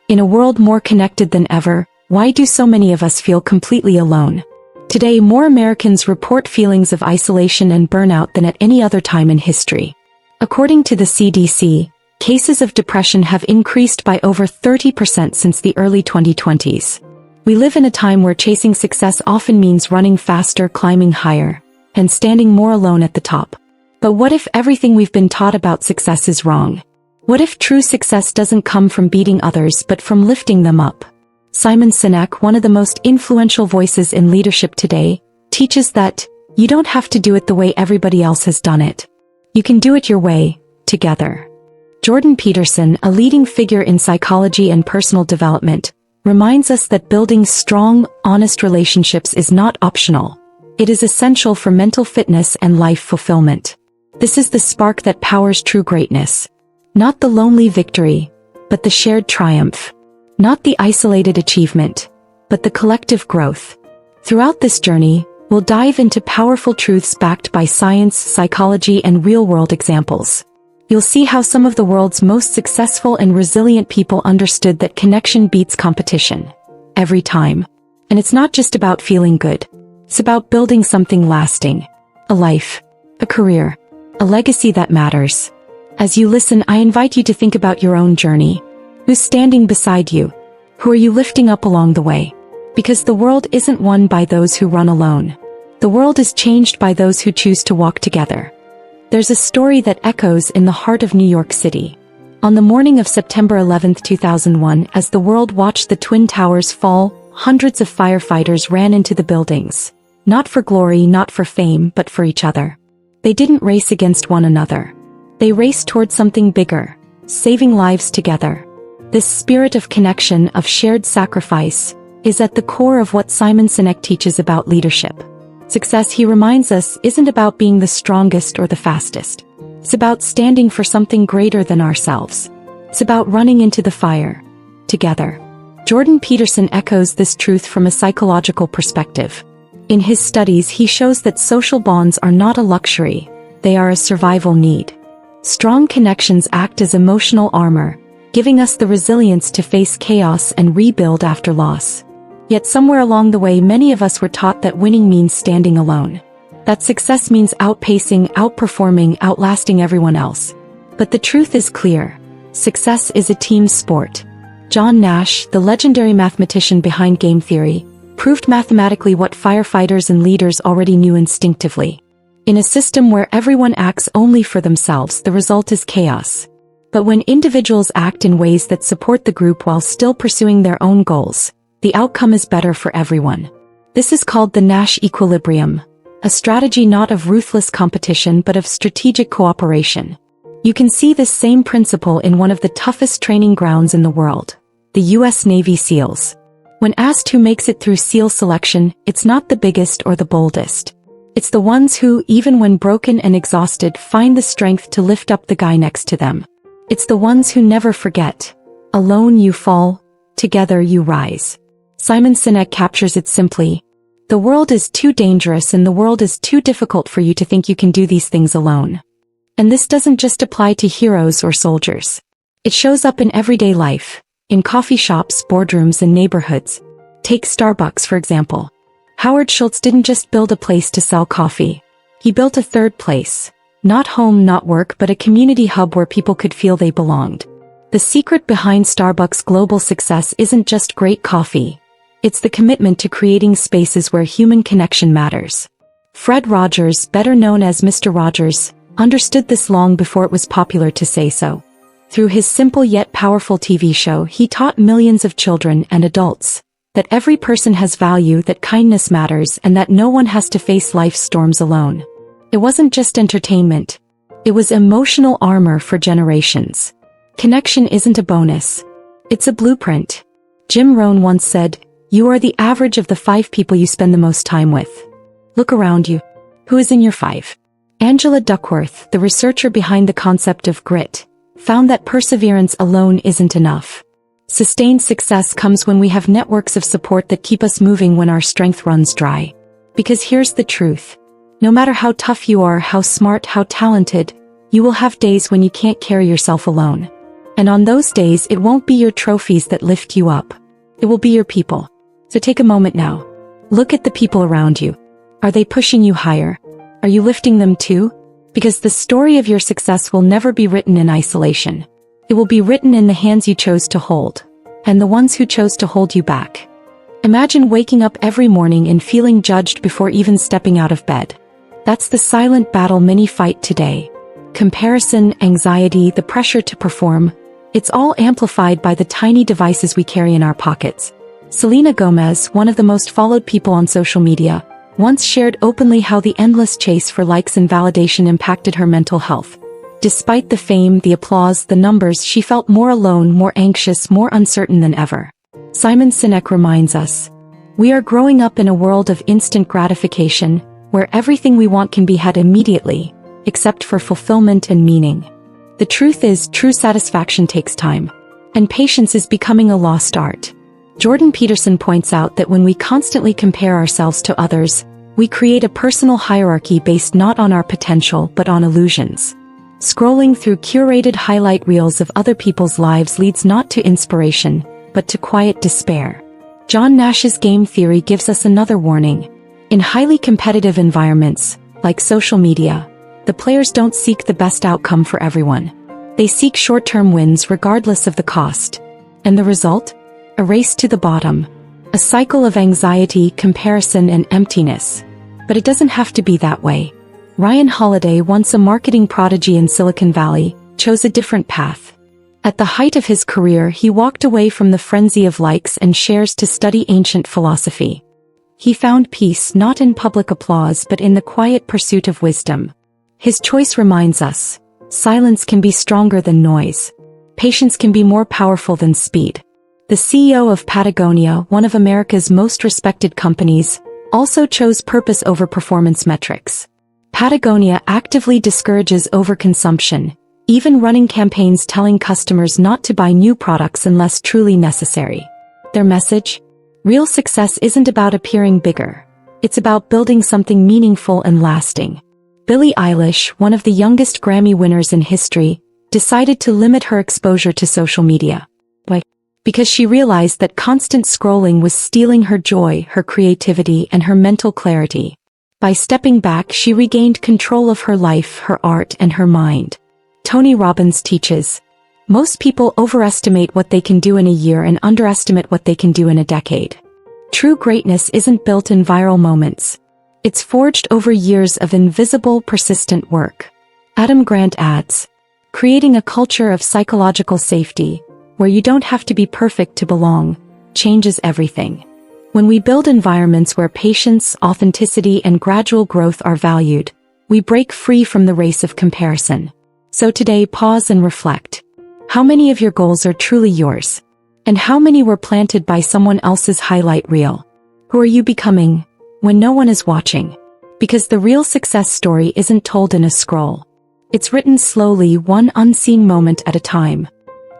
In a world more connected than ever, why do so many of us feel completely alone? Today, more Americans report feelings of isolation and burnout than at any other time in history. According to the CDC, cases of depression have increased by over 30% since the early 2020s. We live in a time where chasing success often means running faster, climbing higher, and standing more alone at the top. But what if everything we've been taught about success is wrong? What if true success doesn't come from beating others but from lifting them up? Simon Sinek, one of the most influential voices in leadership today, teaches that you don't have to do it the way everybody else has done it. You can do it your way, together. Jordan Peterson, a leading figure in psychology and personal development, reminds us that building strong, honest relationships is not optional. It is essential for mental fitness and life fulfillment. This is the spark that powers true greatness. Not the lonely victory, but the shared triumph. Not the isolated achievement, but the collective growth. Throughout this journey, we'll dive into powerful truths backed by science, psychology, and real-world examples. You'll see how some of the world's most successful and resilient people understood that connection beats competition. Every time. And it's not just about feeling good. It's about building something lasting. A life. A career. A legacy that matters. As you listen, I invite you to think about your own journey. Who's standing beside you? Who are you lifting up along the way? Because the world isn't won by those who run alone. The world is changed by those who choose to walk together. There's a story that echoes in the heart of New York City. On the morning of September 11, 2001, as the world watched the Twin Towers fall, hundreds of firefighters ran into the buildings. Not for glory, not for fame, but for each other. They didn't race against one another. They raced toward something bigger, saving lives together. This spirit of connection, of shared sacrifice, is at the core of what Simon Sinek teaches about leadership. Success, he reminds us, isn't about being the strongest or the fastest. It's about standing for something greater than ourselves. It's about running into the fire, together. Jordan Peterson echoes this truth from a psychological perspective. In his studies, he shows that social bonds are not a luxury, they are a survival need. Strong connections act as emotional armor, giving us the resilience to face chaos and rebuild after loss. Yet somewhere along the way, many of us were taught that winning means standing alone. That success means outpacing, outperforming, outlasting everyone else. But the truth is clear. Success is a team sport. John Nash, the legendary mathematician behind game theory, proved mathematically what firefighters and leaders already knew instinctively. In a system where everyone acts only for themselves, the result is chaos. But when individuals act in ways that support the group while still pursuing their own goals, the outcome is better for everyone. This is called the Nash equilibrium, a strategy not of ruthless competition but of strategic cooperation. You can see this same principle in one of the toughest training grounds in the world, the U.S. Navy SEALs. When asked who makes it through SEAL selection, it's not the biggest or the boldest. It's the ones who, even when broken and exhausted, find the strength to lift up the guy next to them. It's the ones who never forget. Alone you fall, together you rise. Simon Sinek captures it simply. The world is too dangerous and the world is too difficult for you to think you can do these things alone. And this doesn't just apply to heroes or soldiers. It shows up in everyday life, in coffee shops, boardrooms, and neighborhoods. Take Starbucks, for example. Howard Schultz didn't just build a place to sell coffee. He built a third place. Not home, not work, but a community hub where people could feel they belonged. The secret behind Starbucks' global success isn't just great coffee. It's the commitment to creating spaces where human connection matters. Fred Rogers, better known as Mr. Rogers, understood this long before it was popular to say so. Through his simple yet powerful TV show, he taught millions of children and adults that every person has value, that kindness matters, and that no one has to face life's storms alone. It wasn't just entertainment. It was emotional armor for generations. Connection isn't a bonus. It's a blueprint. Jim Rohn once said, "You are the average of the 5 people you spend the most time with." Look around you. Who is in your 5? Angela Duckworth, the researcher behind the concept of grit, found that perseverance alone isn't enough. Sustained success comes when we have networks of support that keep us moving when our strength runs dry. Because here's the truth. No matter how tough you are, how smart, how talented, you will have days when you can't carry yourself alone. And on those days, it won't be your trophies that lift you up. It will be your people. So take a moment now. Look at the people around you. Are they pushing you higher? Are you lifting them too? Because the story of your success will never be written in isolation. It will be written in the hands you chose to hold, and the ones who chose to hold you back. Imagine waking up every morning and feeling judged before even stepping out of bed. That's the silent battle many fight today. Comparison, anxiety, the pressure to perform. It's all amplified by the tiny devices we carry in our pockets. Selena Gomez, one of the most followed people on social media, once shared openly how the endless chase for likes and validation impacted her mental health. Despite the fame, the applause, the numbers, she felt more alone, more anxious, more uncertain than ever. Simon Sinek reminds us, we are growing up in a world of instant gratification, where everything we want can be had immediately, except for fulfillment and meaning. The truth is, true satisfaction takes time, and patience is becoming a lost art. Jordan Peterson points out that when we constantly compare ourselves to others, we create a personal hierarchy based not on our potential but on illusions. Scrolling through curated highlight reels of other people's lives leads not to inspiration, but to quiet despair. John Nash's game theory gives us another warning. In highly competitive environments, like social media, the players don't seek the best outcome for everyone. They seek short-term wins regardless of the cost. And the result? A race to the bottom. A cycle of anxiety, comparison, and emptiness. But it doesn't have to be that way. Ryan Holiday, once a marketing prodigy in Silicon Valley, chose a different path. At the height of his career, he walked away from the frenzy of likes and shares to study ancient philosophy. He found peace not in public applause but in the quiet pursuit of wisdom. His choice reminds us, silence can be stronger than noise. Patience can be more powerful than speed. The CEO of Patagonia, one of America's most respected companies, also chose purpose over performance metrics. Patagonia actively discourages overconsumption, even running campaigns telling customers not to buy new products unless truly necessary. Their message? Real success isn't about appearing bigger. It's about building something meaningful and lasting. Billie Eilish, one of the youngest Grammy winners in history, decided to limit her exposure to social media. Why? Because she realized that constant scrolling was stealing her joy, her creativity, and her mental clarity. By stepping back, she regained control of her life, her art, and her mind. Tony Robbins teaches, most people overestimate what they can do in a year and underestimate what they can do in a decade. True greatness isn't built in viral moments. It's forged over years of invisible, persistent work. Adam Grant adds, creating a culture of psychological safety, where you don't have to be perfect to belong, changes everything. When we build environments where patience, authenticity, and gradual growth are valued, we break free from the race of comparison. So today, pause and reflect. How many of your goals are truly yours? And how many were planted by someone else's highlight reel? Who are you becoming when no one is watching? Because the real success story isn't told in a scroll. It's written slowly, one unseen moment at a time.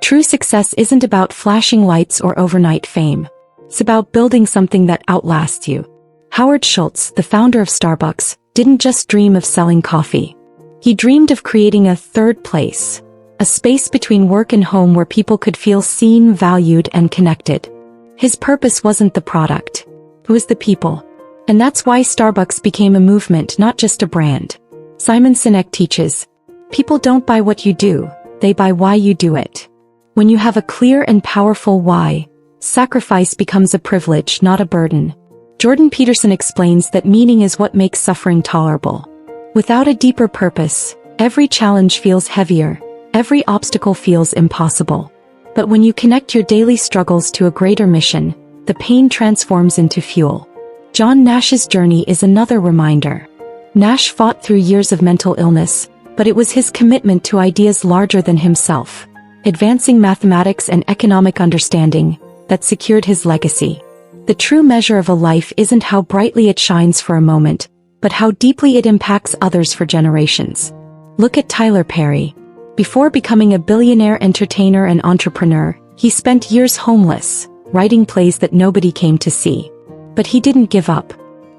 True success isn't about flashing lights or overnight fame. It's about building something that outlasts you. Howard Schultz, the founder of Starbucks, didn't just dream of selling coffee. He dreamed of creating a third place. A space between work and home where people could feel seen, valued, and connected. His purpose wasn't the product. It was the people. And that's why Starbucks became a movement, not just a brand. Simon Sinek teaches, people don't buy what you do, they buy why you do it. When you have a clear and powerful why, sacrifice becomes a privilege, not a burden. Jordan Peterson explains that meaning is what makes suffering tolerable. Without a deeper purpose, every challenge feels heavier, every obstacle feels impossible. But when you connect your daily struggles to a greater mission, the pain transforms into fuel. John Nash's journey is another reminder. Nash fought through years of mental illness, but it was his commitment to ideas larger than himself, advancing mathematics and economic understanding, that secured his legacy. The true measure of a life isn't how brightly it shines for a moment, but how deeply it impacts others for generations. Look at Tyler Perry. Before becoming a billionaire entertainer and entrepreneur, he spent years homeless, writing plays that nobody came to see. But he didn't give up.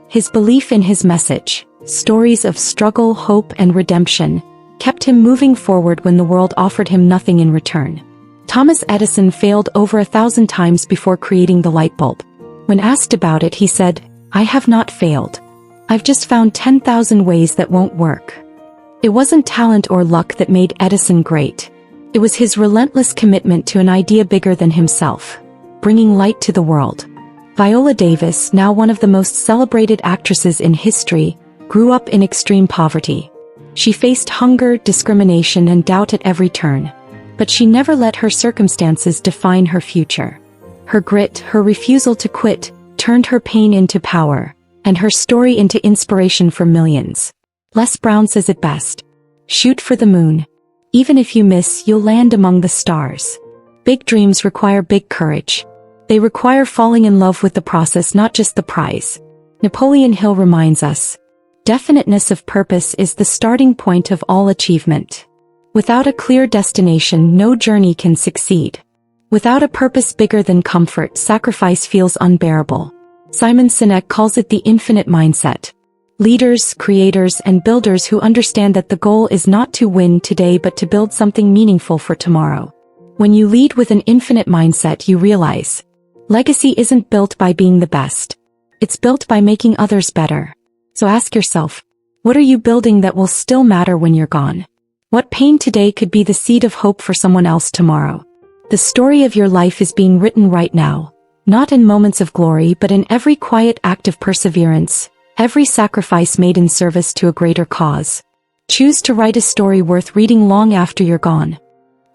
His belief in his message, stories of struggle, hope, and redemption, kept him moving forward when the world offered him nothing in return. Thomas Edison failed over 1,000 times before creating the light bulb. When asked about it, he said, "I have not failed. I've just found 10,000 ways that won't work." It wasn't talent or luck that made Edison great. It was his relentless commitment to an idea bigger than himself, bringing light to the world. Viola Davis, now one of the most celebrated actresses in history, grew up in extreme poverty. She faced hunger, discrimination, and doubt at every turn. But she never let her circumstances define her future. Her grit, her refusal to quit, turned her pain into power, and her story into inspiration for millions. Les Brown says it best. Shoot for the moon. Even if you miss, you'll land among the stars. Big dreams require big courage. They require falling in love with the process, not just the prize. Napoleon Hill reminds us, definiteness of purpose is the starting point of all achievement. Without a clear destination, no journey can succeed. Without a purpose bigger than comfort, sacrifice feels unbearable. Simon Sinek calls it the infinite mindset. Leaders, creators, and builders who understand that the goal is not to win today but to build something meaningful for tomorrow. When you lead with an infinite mindset, you realize, legacy isn't built by being the best. It's built by making others better. So ask yourself, what are you building that will still matter when you're gone? What pain today could be the seed of hope for someone else tomorrow? The story of your life is being written right now, not in moments of glory but in every quiet act of perseverance, every sacrifice made in service to a greater cause. Choose to write a story worth reading long after you're gone.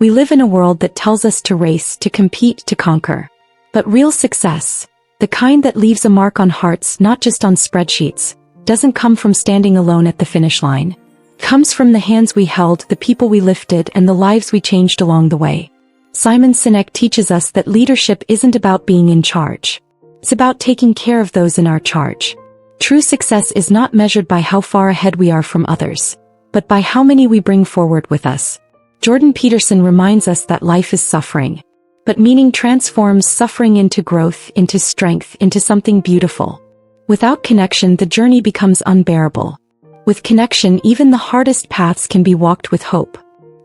We live in a world that tells us to race, to compete, to conquer. But real success, the kind that leaves a mark on hearts, not just on spreadsheets, doesn't come from standing alone at the finish line. It comes from the hands we held, the people we lifted, and the lives we changed along the way. Simon Sinek teaches us that leadership isn't about being in charge. It's about taking care of those in our charge. True success is not measured by how far ahead we are from others, but by how many we bring forward with us. Jordan Peterson reminds us that life is suffering, but meaning transforms suffering into growth, into strength, into something beautiful. Without connection, the journey becomes unbearable. With connection, even the hardest paths can be walked with hope.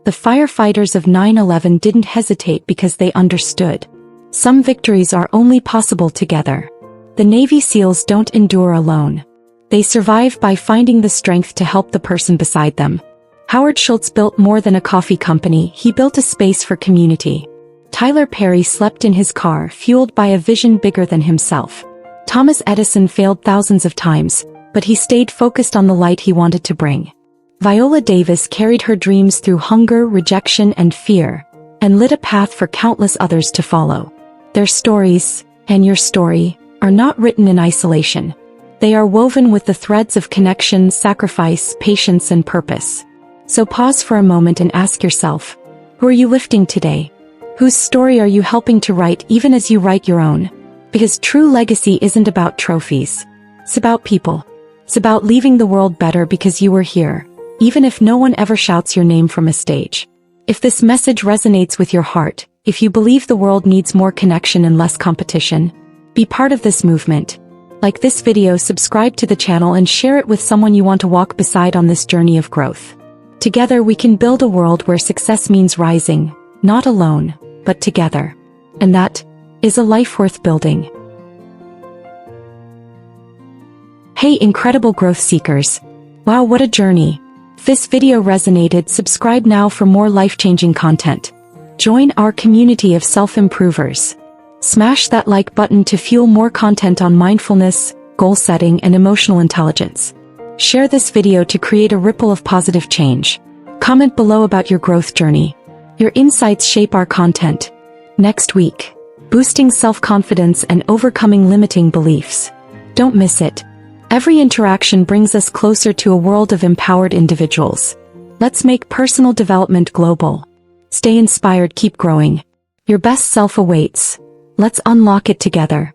The firefighters of 9/11 didn't hesitate because they understood. Some victories are only possible together. The Navy SEALs don't endure alone. They survive by finding the strength to help the person beside them. Howard Schultz built more than a coffee company, he built a space for community. Tyler Perry slept in his car, fueled by a vision bigger than himself. Thomas Edison failed thousands of times, but he stayed focused on the light he wanted to bring. Viola Davis carried her dreams through hunger, rejection, and fear, and lit a path for countless others to follow. Their stories, and your story, are not written in isolation. They are woven with the threads of connection, sacrifice, patience, and purpose. So pause for a moment and ask yourself, who are you lifting today? Whose story are you helping to write even as you write your own? Because true legacy isn't about trophies. It's about people. It's about leaving the world better because you were here, even if no one ever shouts your name from a stage. If this message resonates with your heart, if you believe the world needs more connection and less competition, be part of this movement. Like this video, subscribe to the channel and share it with someone you want to walk beside on this journey of growth. Together we can build a world where success means rising, not alone, but together. And that is a life worth building. Hey incredible growth seekers! Wow, what a journey! If this video resonated, subscribe now for more life-changing content. Join our community of self-improvers. Smash that like button to fuel more content on mindfulness, goal setting, and emotional intelligence. Share this video to create a ripple of positive change. Comment below about your growth journey. Your insights shape our content. Next week, boosting self-confidence and overcoming limiting beliefs. Don't miss it. Every interaction brings us closer to a world of empowered individuals. Let's make personal development global. Stay inspired, keep growing. Your best self awaits. Let's unlock it together.